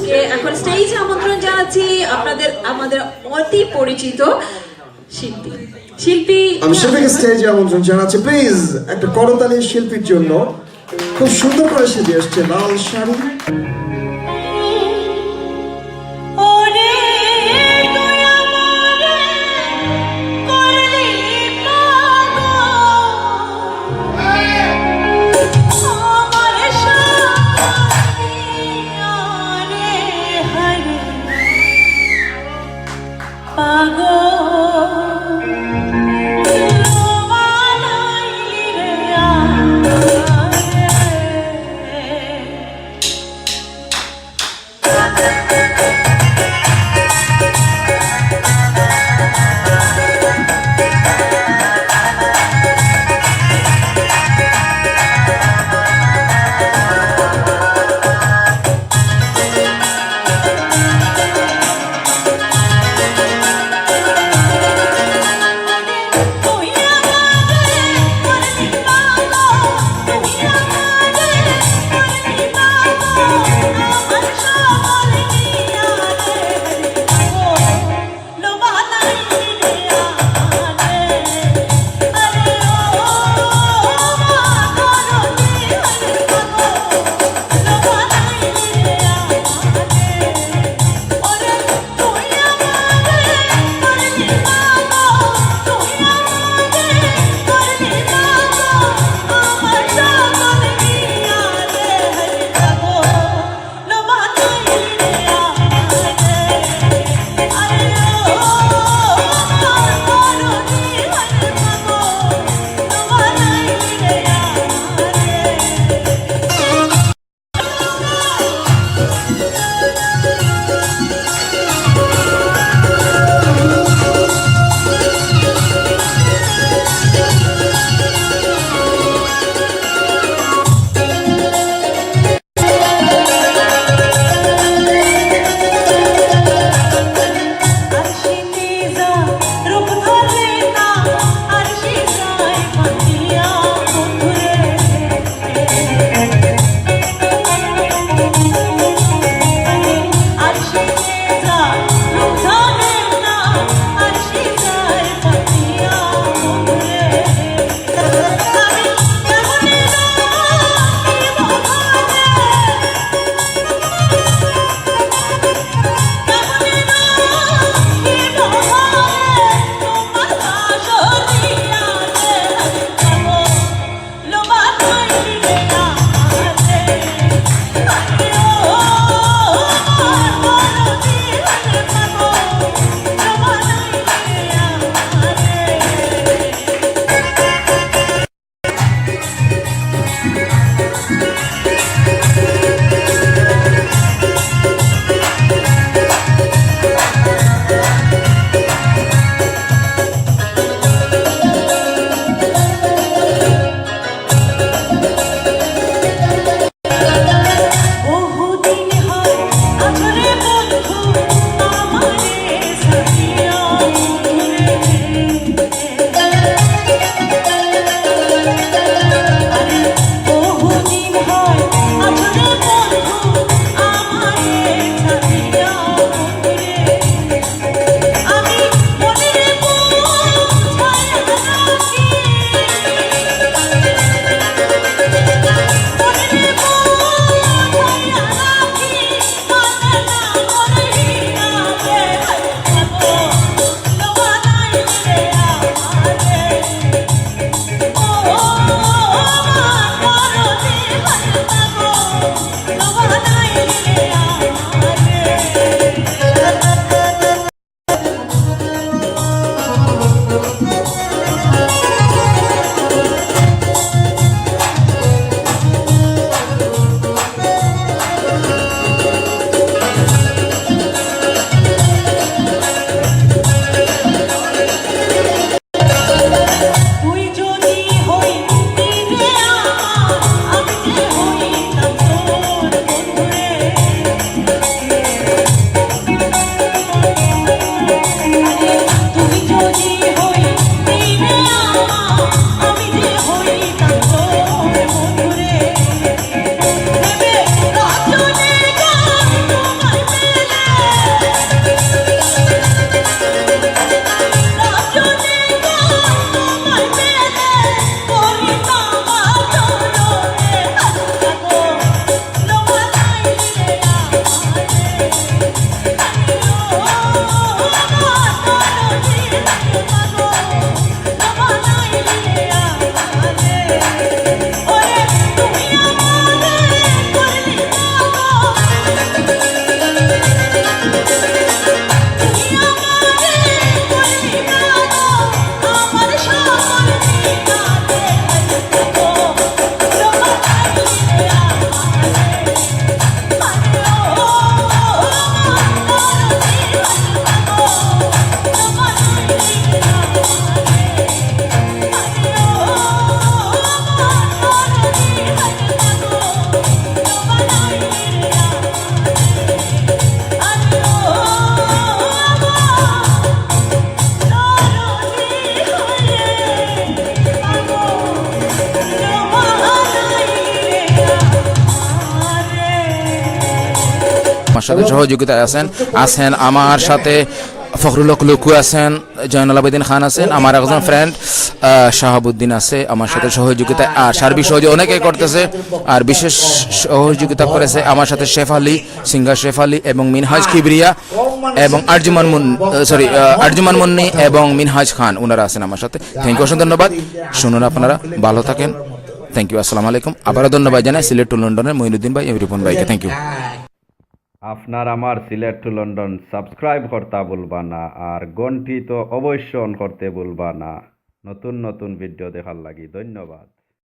আজকে এখন স্টেজে আমন্ত্রণ জানাচ্ছি আপনাদের আমাদের অতি পরিচিত শিল্পী আমি শিল্পীকে স্টেজে আমন্ত্রণ জানাচ্ছি। প্লিজ একটা করতালি শিল্পীর জন্য। খুব সুন্দর করে সেজে আসছে লাল শাড়ি। আমার সাথে সহযোগিতায় আছেন আমার সাথে ফখরুল হক লুকু আছেন, জয়নুল আবেদিন খান আছেন, আমার একজন ফ্রেন্ড শাহাবুদ্দিন আছে আমার সাথে সহযোগিতায়, আর সার্বিক সহযোগিতা অনেকেই করতেছে। আর বিশেষ সহযোগিতা করেছে আমার সাথে chef Ali, singer chef Ali এবং মিনহাজ কিবরিয়া এবং আরজুমান মুন্নি এবং মিনহাজ খান, ওনারা আছেন আমার সাথে। থ্যাংক ইউ, অসংখ্য ধন্যবাদ। শুনুন, আপনারা ভালো থাকেন। থ্যাংক ইউ, আসসালামু আলাইকুম। আবারও ধন্যবাদ জানাই সিলেট টু লন্ডনের মঈনুদ্দিন ভাই এবং রিপন ভাইকে। Thank you. আপনার আমার সিলেট টু লন্ডন সাবস্ক্রাইব করতে ভুলবা না, আর ঘন্টি তো অবশ্যই অন করতে ভুলবা না নতুন নতুন ভিডিও দেখার লাগি। ধন্যবাদ।